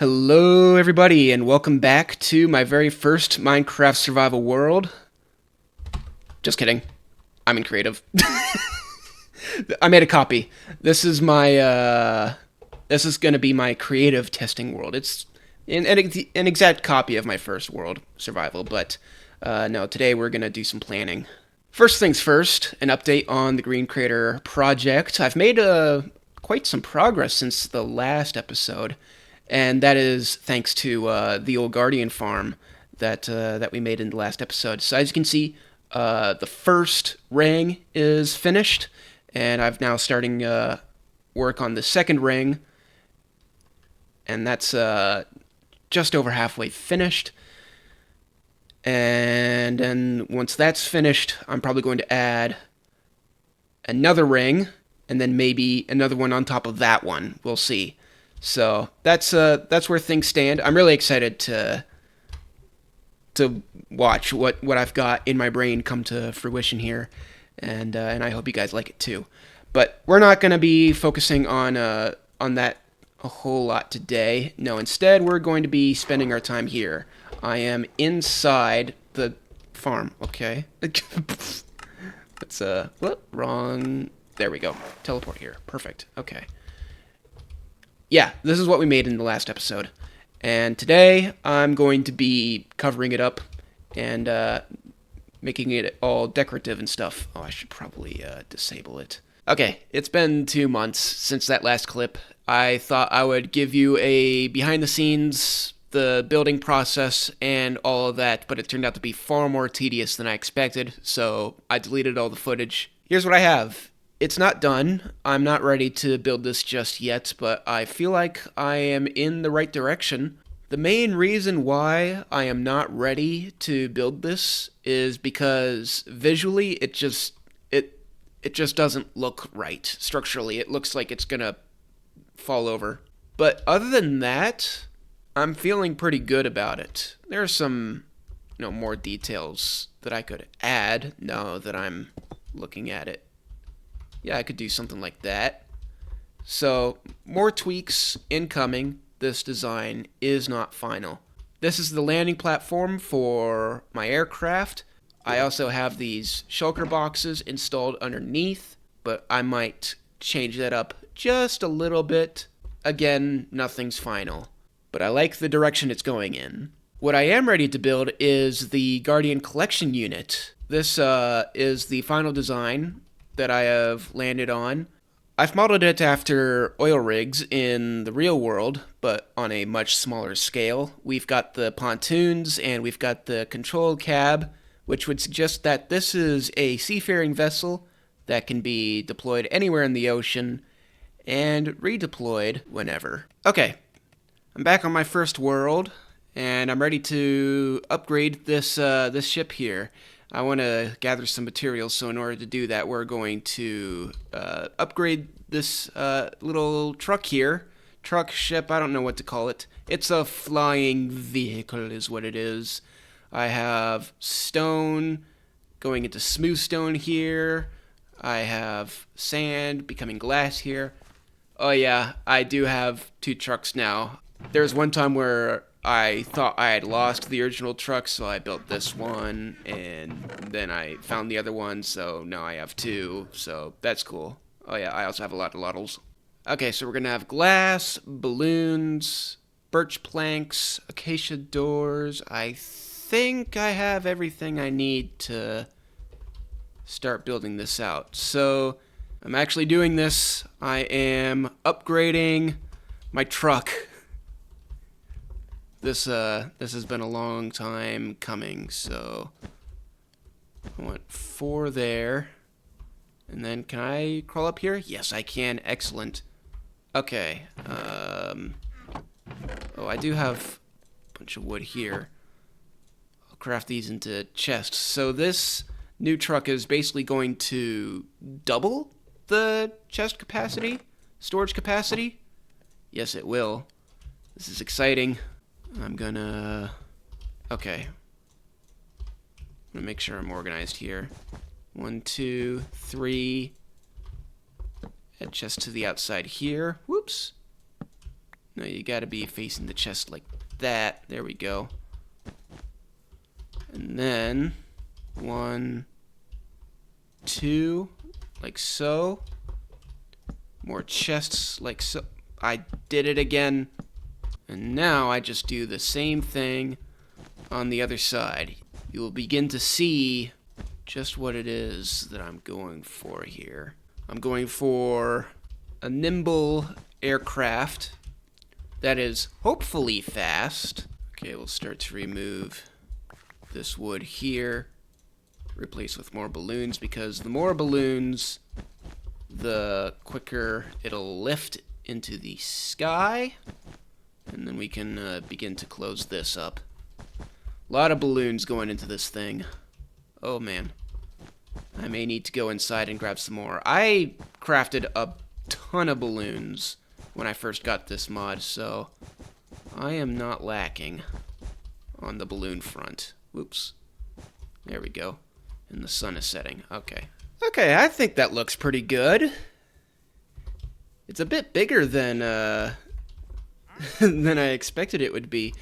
Hello, everybody, and welcome back to my very first Minecraft survival world. Just kidding. I'm in creative. I made a copy. This is this is gonna be my creative testing world. It's an exact copy of my first world survival, but no, today we're gonna do some planning. First things first, an update on the Green Crater project. I've made quite some progress since the last episode. And that is thanks to the old Guardian farm that we made in the last episode. So as you can see, the first ring is finished, and I've now starting work on the second ring, and that's just over halfway finished. And then once that's finished, I'm probably going to add another ring, and then maybe another one on top of that one. We'll see. So that's where things stand. I'm really excited to watch what I've got in my brain come to fruition here, and I hope you guys like it too. But we're not going to be focusing on that a whole lot today. No, instead we're going to be spending our time here. I am inside the farm. Okay. That's what? Wrong. There we go. Teleport here. Perfect. Okay. Yeah, this is what we made in the last episode. And today, I'm going to be covering it up and making it all decorative and stuff. Oh, I should probably disable it. Okay, it's been 2 months since that last clip. I thought I would give you a behind-the-scenes, the building process, and all of that, but it turned out to be far more tedious than I expected, so I deleted all the footage. Here's what I have. It's not done. I'm not ready to build this just yet, but I feel like I am in the right direction. The main reason why I am not ready to build this is because visually it just doesn't look right. Structurally, it looks like it's gonna fall over. But other than that, I'm feeling pretty good about it. There are some, more details that I could add now that I'm looking at it. Yeah, I could do something like that. So, more tweaks incoming. This design is not final. This is the landing platform for my aircraft. I also have these shulker boxes installed underneath, but I might change that up just a little bit. Again, nothing's final, but I like the direction it's going in. What I am ready to build is the Guardian Collection Unit. This is the final design that I have landed on. I've modeled it after oil rigs in the real world, but on a much smaller scale. We've got the pontoons and we've got the control cab, which would suggest that this is a seafaring vessel that can be deployed anywhere in the ocean and redeployed whenever. Okay, I'm back on my first world, and I'm ready to upgrade this ship here. I want to gather some materials, so in order to do that, we're going to upgrade this little truck here. Truck, ship, I don't know what to call it. It's a flying vehicle is what it is. I have stone going into smooth stone here. I have sand becoming glass here. Oh yeah, I do have 2 trucks now. There's one time where I thought I had lost the original truck, so I built this one, and then I found the other one, so now I have 2, so that's cool. Oh yeah, I also have a lot of lottles. Okay, so we're gonna have glass, balloons, birch planks, acacia doors. I think I have everything I need to start building this out. So, I'm actually doing this. I am upgrading my truck. This has been a long time coming, so I want 4 there. And then can I crawl up here? Yes, I can. Excellent. Okay. Oh, I do have a bunch of wood here. I'll craft these into chests. So this new truck is basically going to double the chest capacity, storage capacity. Yes, it will. This is exciting. I'm gonna... Okay. I'm gonna make sure I'm organized here. 1, 2, 3. Add chest to the outside here. Whoops. No, you gotta be facing the chest like that. There we go. And then 1, 2, like so. More chests like so. I did it again. And now I just do the same thing on the other side. You will begin to see just what it is that I'm going for here. I'm going for a nimble aircraft that is hopefully fast. Okay, we'll start to remove this wood here. Replace with more balloons, because the more balloons, the quicker it'll lift into the sky. And then we can begin to close this up. A lot of balloons going into this thing. Oh man. I may need to go inside and grab some more. I crafted a ton of balloons when I first got this mod, so I am not lacking on the balloon front. Whoops. There we go. And the sun is setting. Okay. Okay, I think that looks pretty good. It's a bit bigger than than I expected it would be.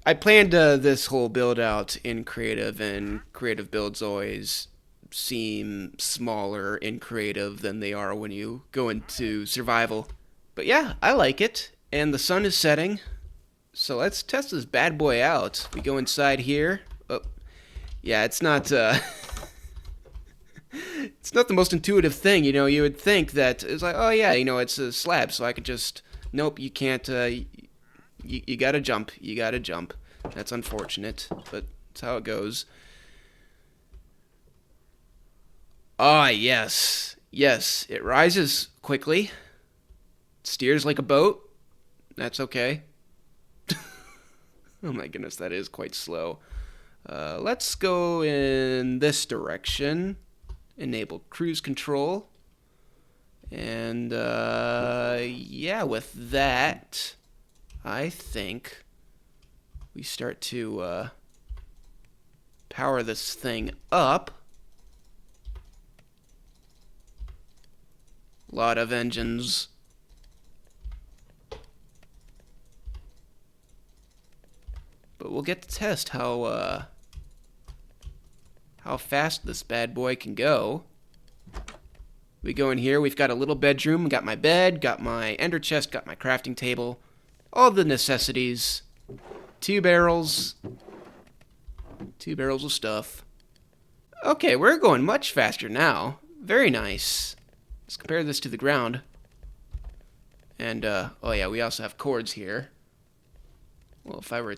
I planned this whole build out in creative, and creative builds always seem smaller in creative than they are when you go into survival. But yeah, I like it, and the sun is setting, so let's test this bad boy out. We go inside here. Oh, yeah, it's not it's not the most intuitive thing, you know. You would think that it's like, oh yeah, you know, it's a slab, so I could just, nope, you can't, you gotta jump, you gotta jump. That's unfortunate, but that's how it goes. Ah, yes. Yes, it rises quickly. Steers like a boat. That's okay. Oh my goodness, that is quite slow. Let's go in this direction. Enable cruise control. And, yeah, with that, I think we start to, power this thing up. A lot of engines. But we'll get to test how fast this bad boy can go. We go in here, we've got a little bedroom, got my bed, got my ender chest, got my crafting table, all the necessities. 2 barrels. 2 barrels of stuff. Okay, we're going much faster now. Very nice. Let's compare this to the ground. And, oh yeah, we also have cords here. Well, if I were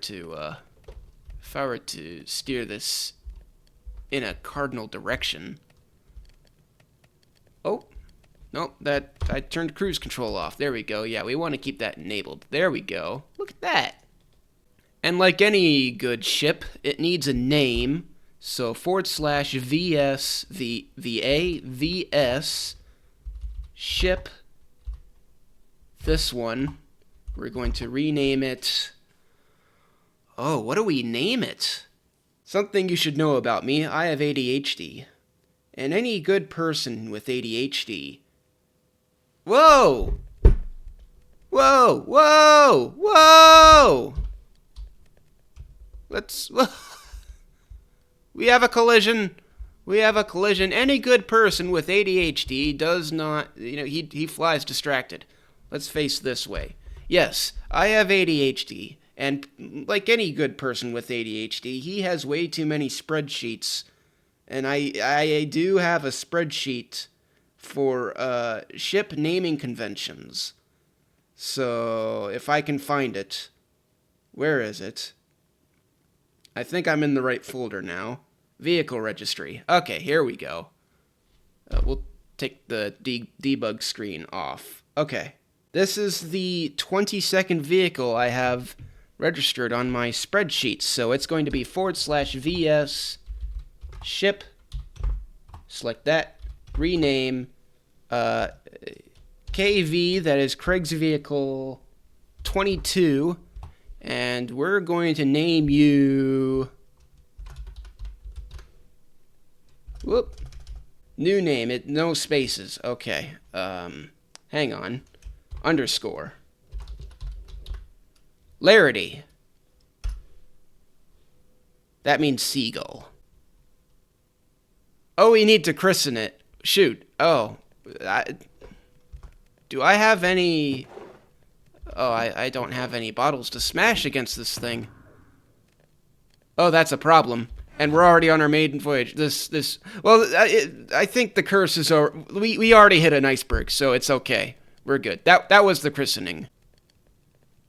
to steer this in a cardinal direction. Oh, nope, I turned cruise control off. There we go. Yeah, we want to keep that enabled. There we go. Look at that. And like any good ship, it needs a name. So /VS, VS, ship, this one. We're going to rename it. Oh, what do we name it? Something you should know about me, I have ADHD. And any good person with ADHD... Whoa! Whoa! Whoa! Whoa! Let's... We have a collision. We have a collision. Any good person with ADHD does not... You know, he flies distracted. Let's face this way. Yes, I have ADHD. And like any good person with ADHD, he has way too many spreadsheets. And I do have a spreadsheet for ship naming conventions. So if I can find it, where is it? I think I'm in the right folder now. Vehicle registry. Okay, here we go. We'll take the debug screen off. Okay. This is the 22nd vehicle I have registered on my spreadsheet, so it's going to be /VS ship, select that, rename, KV, that is Kregs vehicle 22, and we're going to name you, whoop, new name, no spaces, okay, hang on, underscore. Larity. That means seagull. Oh, we need to christen it. Shoot. Oh. Do I have any... Oh, I don't have any bottles to smash against this thing. Oh, that's a problem. And we're already on our maiden voyage. Well, I think the curse is over. We already hit an iceberg, so it's okay. We're good. That was the christening.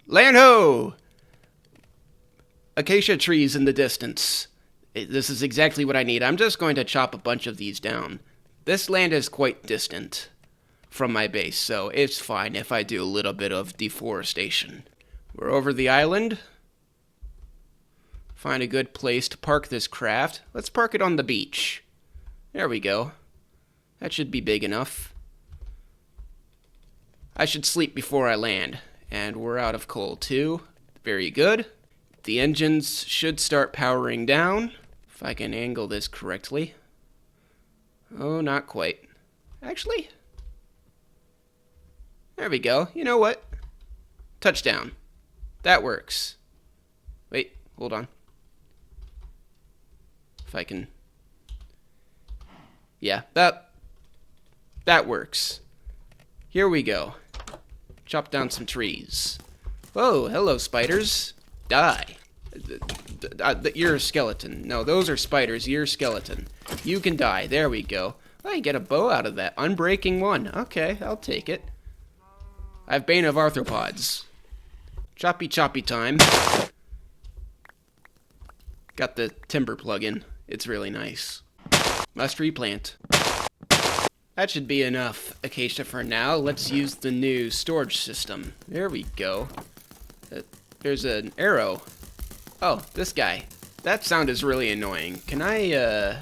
Land ho! Acacia trees in the distance. This is exactly what I need. I'm just going to chop a bunch of these down. This land is quite distant from my base, so it's fine if I do a little bit of deforestation. We're over the island. Find a good place to park this craft. Let's park it on the beach. There we go. That should be big enough. I should sleep before I land. And we're out of coal too. Very good. The engines should start powering down. If I can angle this correctly. Oh, not quite. Actually... There we go. You know what? Touchdown. That works. Wait, hold on. If I can... Yeah, that works. Here we go. Chop down some trees. Whoa, hello, spiders. Die. You're a skeleton. No, those are spiders. You're a skeleton. You can die. There we go. Oh, you get a bow out of that. Unbreaking one. Okay, I'll take it. I have Bane of Arthropods. Choppy time. Got the timber plug-in. It's really nice. Must replant. That should be enough acacia for now. Let's use the new storage system. There we go. There's an arrow. Oh, this guy. That sound is really annoying. Can I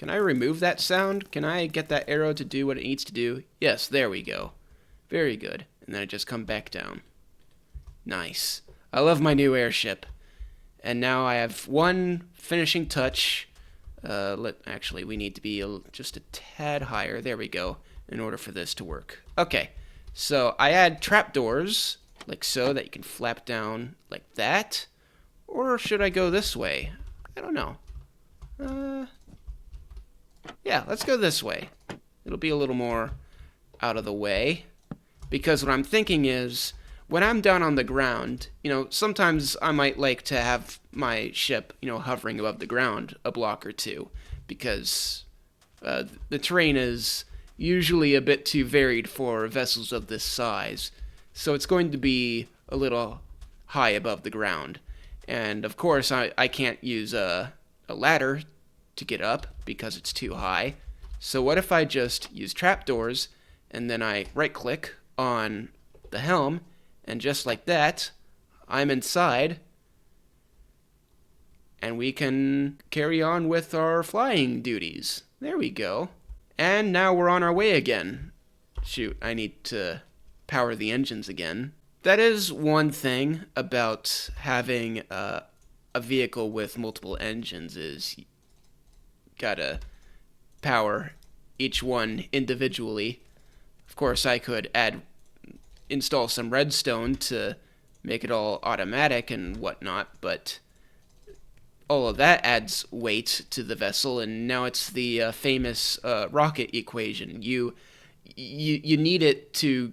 remove that sound? Can I get that arrow to do what it needs to do? Yes, there we go. Very good. And then I just come back down. Nice. I love my new airship. And now I have one finishing touch. Actually, we need to be just a tad higher. There we go. In order for this to work. Okay. So I add trapdoors, like so, that you can flap down like that. Or should I go this way? I don't know. Yeah, let's go this way. It'll be a little more out of the way. Because what I'm thinking is, when I'm down on the ground, sometimes I might like to have my ship, hovering above the ground a block or two. Because the terrain is usually a bit too varied for vessels of this size. So it's going to be a little high above the ground. And of course, I can't use a ladder to get up because it's too high. So what if I just use trapdoors, and then I right-click on the helm, and just like that, I'm inside, and we can carry on with our flying duties. There we go. And now we're on our way again. Shoot, I need to power the engines again. That is one thing about having a vehicle with multiple engines is you gotta power each one individually. Of course, I could install some redstone to make it all automatic and whatnot, but all of that adds weight to the vessel, and now it's the famous rocket equation. You need it to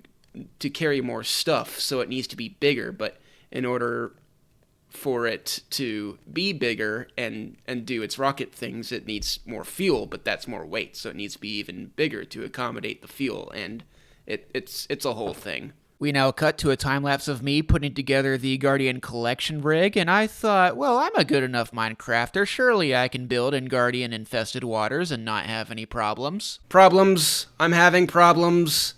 carry more stuff, so it needs to be bigger, but in order for it to be bigger and do its rocket things, it needs more fuel, but that's more weight, so it needs to be even bigger to accommodate the fuel, and it's a whole thing. We now cut to a time-lapse of me putting together the Guardian collection rig, and I thought, well, I'm a good enough Minecrafter. Surely I can build in Guardian-infested waters and not have any problems. Problems. I'm having problems.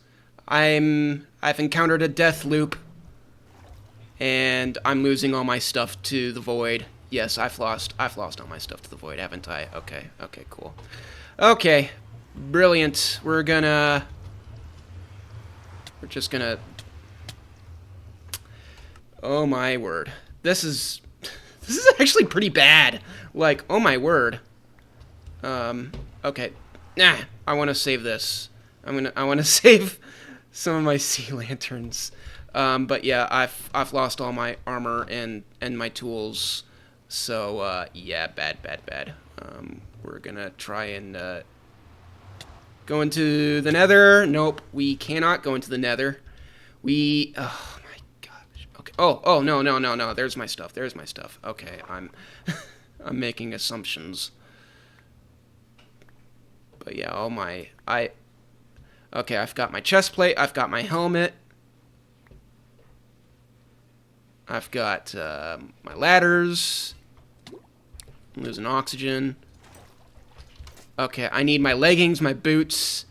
I've encountered a death loop, and I'm losing all my stuff to the void. Yes, I've lost all my stuff to the void, haven't I? Okay, cool. Okay, brilliant. We're just gonna... Oh my word. This is actually pretty bad. Like, oh my word. Okay. Nah, I want to save this. I want to save some of my sea lanterns. But yeah, I've lost all my armor and my tools. So yeah, bad. We're gonna try and go into the Nether. Nope, we cannot go into the Nether. Oh my gosh. Okay. Oh no. There's my stuff. Okay, I'm I'm making assumptions. But yeah, okay, I've got my chest plate. I've got my helmet. I've got my ladders. I'm losing oxygen. Okay, I need my leggings, my boots,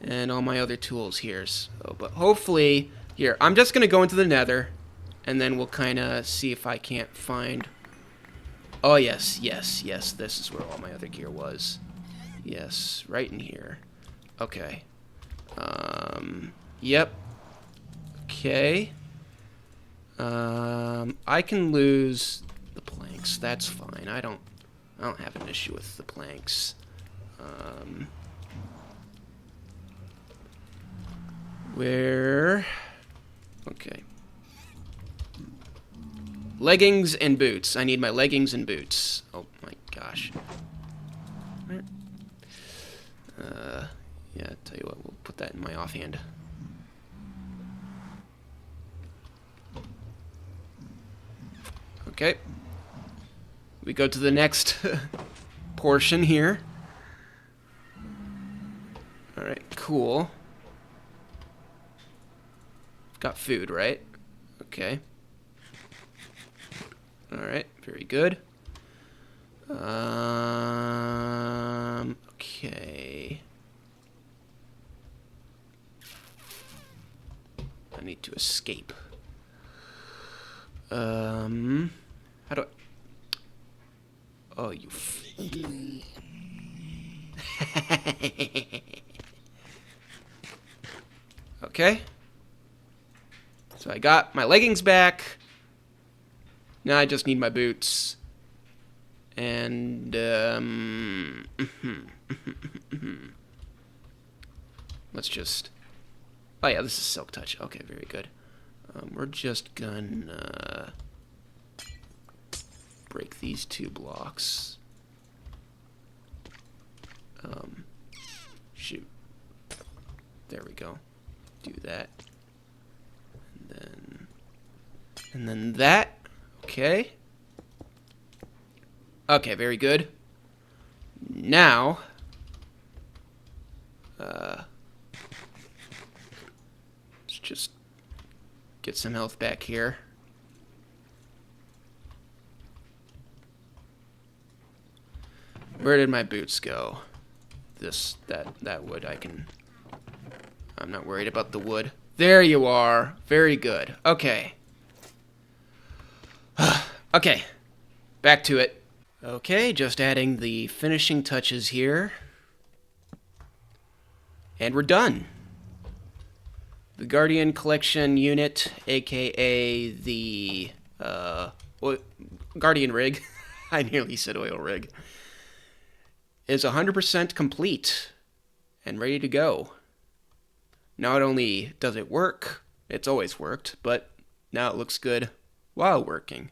and all my other tools here. So, but hopefully, here, I'm just going to go into the Nether, and then we'll kind of see if I can't find... Oh, yes, this is where all my other gear was. Yes, right in here. Okay. Yep. Okay. I can lose the planks. That's fine. I don't have an issue with the planks. Where? Okay. Leggings and boots. I need my leggings and boots. Oh my gosh. Where? Yeah, tell you what, we'll put that in my offhand. Okay. We go to the next portion here. Alright, cool. Got food, right? Okay. Alright, very good. Okay. I need to escape. How do I... Oh, you... Okay. So I got my leggings back. Now I just need my boots. And, let's just... Oh yeah, this is Silk Touch. Okay, very good. We're just gonna break these 2 blocks. Shoot. There we go. Do that. And then that. Okay. Okay, very good. Now, let's just get some health back here. Where did my boots go? That wood I'm not worried about the wood. There you are. Very good. Okay. Okay. Back to it. Okay, just adding the finishing touches here. And we're done. The Guardian Collection unit, aka the Guardian rig, I nearly said oil rig, is 100% complete and ready to go. Not only does it work, it's always worked, but now it looks good while working,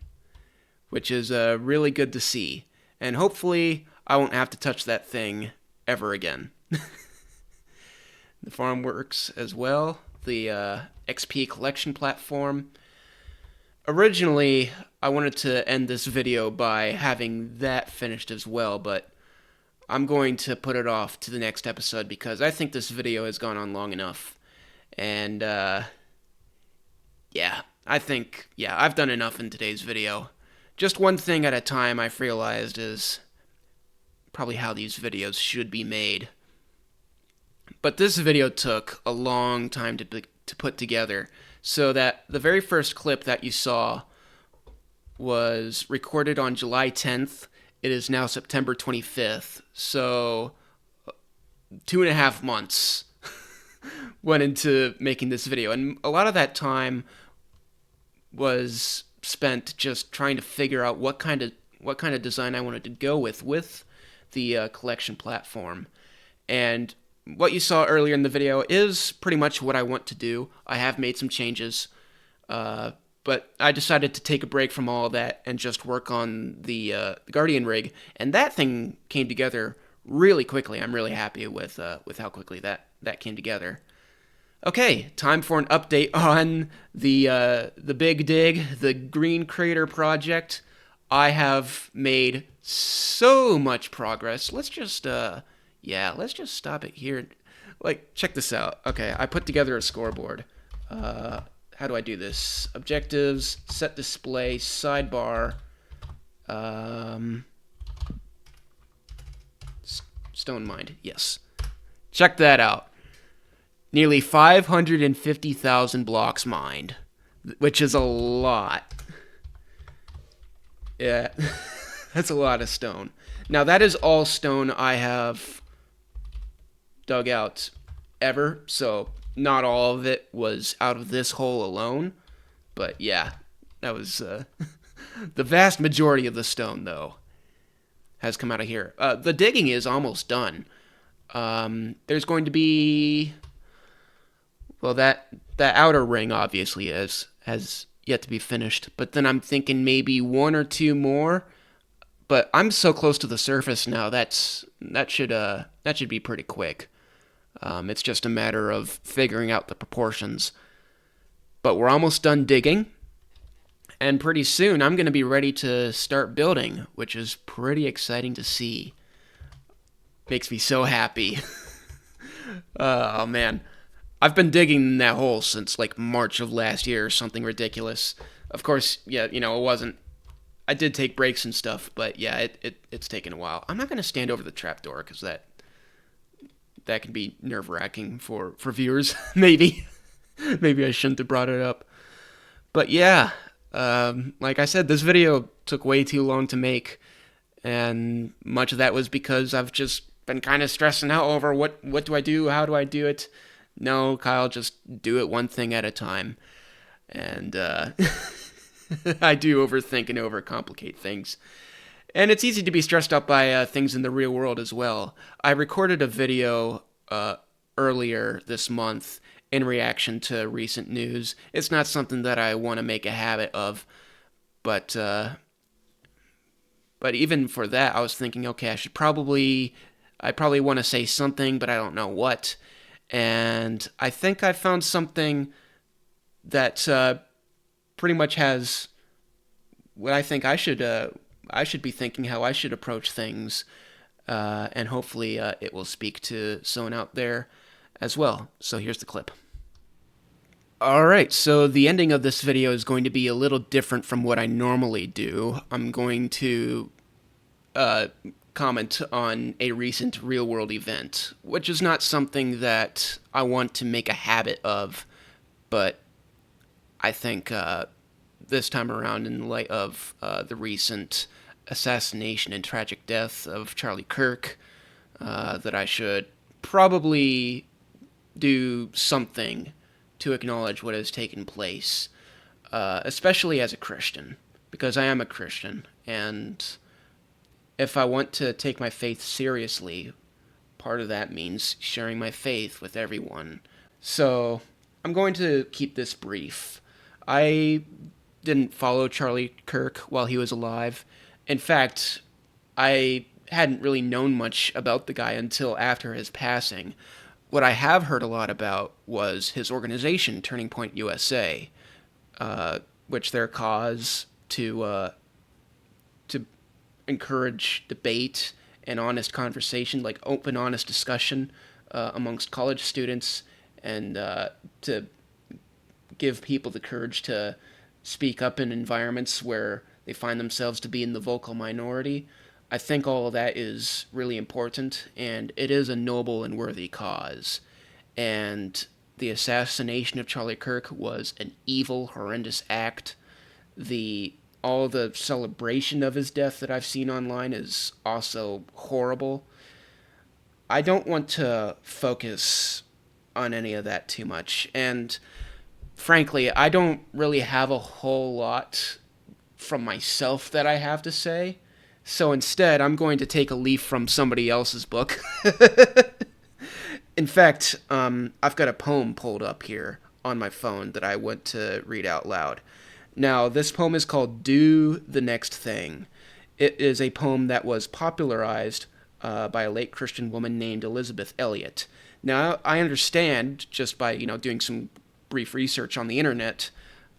which is really good to see. And hopefully I won't have to touch that thing ever again. The farm works as well. The XP collection platform. Originally, I wanted to end this video by having that finished as well, but I'm going to put it off to the next episode because I think this video has gone on long enough. And, yeah, I've done enough in today's video. Just one thing at a time, I've realized, is probably how these videos should be made. But this video took a long time to put together, so that the very first clip that you saw was recorded on July 10th. It is now September 25th, so 2.5 months went into making this video, and a lot of that time was spent just trying to figure out what kind of design I wanted to go with the collection platform. And what you saw earlier in the video is pretty much what I want to do. I have made some changes. But I decided to take a break from all that and just work on the Guardian rig, and that thing came together really quickly. I'm really happy with how quickly that came together. Okay, time for an update on the Big Dig, the Green Crater project. I have made so much progress. Let's just stop it here. Like, check this out. Okay, I put together a scoreboard. How do I do this? Objectives, set display, sidebar, um, stone mind. Yes. Check that out. Nearly 550,000 blocks mined, which is a lot. Yeah, that's a lot of stone. Now, that is all stone I have dug out ever, so not all of it was out of this hole alone. But yeah, that was the vast majority of the stone, though, has come out of here. The digging is almost done. There's going to be, well, that outer ring obviously has yet to be finished, but then I'm thinking maybe one or two more. But I'm so close to the surface now. That should be pretty quick. It's just a matter of figuring out the proportions. But we're almost done digging, and pretty soon I'm going to be ready to start building, which is pretty exciting to see. Makes me so happy. Oh man, I've been digging in that hole since like March of last year or something ridiculous. Of course, yeah, it wasn't. I did take breaks and stuff, but yeah, it's taken a while. I'm not going to stand over the trapdoor because that can be nerve-wracking for viewers. Maybe maybe I shouldn't have brought it up. But yeah, like I said, this video took way too long to make, and much of that was because I've just been kind of stressing out over what do I do, how do I do it. No, Kyle, just do it one thing at a time. And I do overthink and overcomplicate things. And it's easy to be stressed out by things in the real world as well. I recorded a video earlier this month in reaction to recent news. It's not something that I want to make a habit of, but even for that, I was thinking, okay, I probably want to say something, but I don't know what. And I think I found something that pretty much has what I think I should be thinking, how I should approach things, and hopefully it will speak to someone out there as well. So here's the clip. Alright, so the ending of this video is going to be a little different from what I normally do. I'm going to comment on a recent real-world event, which is not something that I want to make a habit of, but I think this time around, in light of the recent assassination and tragic death of Charlie Kirk, that I should probably do something to acknowledge what has taken place, especially as a Christian, because I am a Christian, and if I want to take my faith seriously, part of that means sharing my faith with everyone. So I'm going to keep this brief. I didn't follow Charlie Kirk while he was alive. In fact, I hadn't really known much about the guy until after his passing. What I have heard a lot about was his organization, Turning Point USA, which their cause to encourage debate and honest conversation, like open, honest discussion amongst college students, and to give people the courage to speak up in environments where they find themselves to be in the vocal minority. I think all of that is really important, and it is a noble and worthy cause. And the assassination of Charlie Kirk was an evil, horrendous act. All the celebration of his death that I've seen online is also horrible. I don't want to focus on any of that too much, and frankly, I don't really have a whole lot from myself that I have to say. So instead, I'm going to take a leaf from somebody else's book. In fact, I've got a poem pulled up here on my phone that I want to read out loud. Now, this poem is called Do the Next Thing. It is a poem that was popularized by a late Christian woman named Elisabeth Elliot. Now, I understand just by doing some brief research on the internet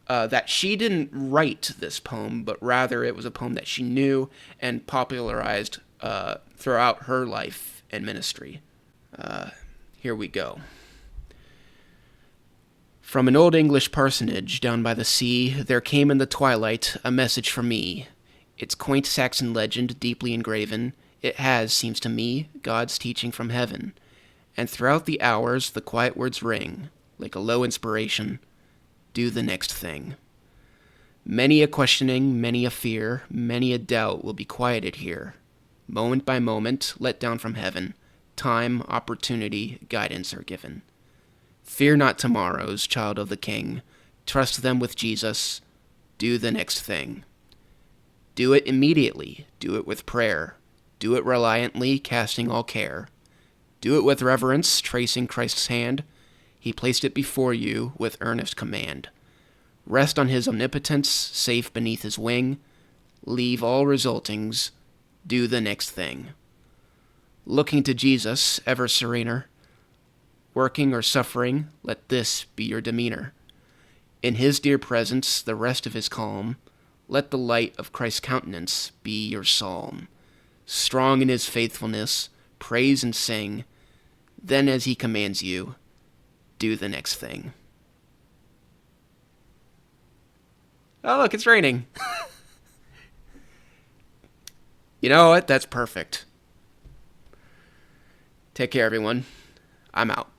that she didn't write this poem, but rather it was a poem that she knew and popularized throughout her life and ministry. Here we go. From an old English parsonage down by the sea, there came in the twilight a message for me. Its quaint Saxon legend deeply engraven, it has, seems to me, God's teaching from heaven. And throughout the hours the quiet words ring, like a low inspiration, do the next thing. Many a questioning, many a fear, many a doubt will be quieted here. Moment by moment, let down from heaven, time, opportunity, guidance are given. Fear not tomorrows, child of the King. Trust them with Jesus. Do the next thing. Do it immediately. Do it with prayer. Do it reliantly, casting all care. Do it with reverence, tracing Christ's hand. He placed it before you with earnest command. Rest on his omnipotence, safe beneath his wing. Leave all resultings. Do the next thing. Looking to Jesus, ever serener. Working or suffering, let this be your demeanor. In his dear presence, the rest of his calm, let the light of Christ's countenance be your psalm. Strong in his faithfulness, praise and sing. Then as he commands you, do the next thing. Oh, look, it's raining. You know what? That's perfect. Take care, everyone. I'm out.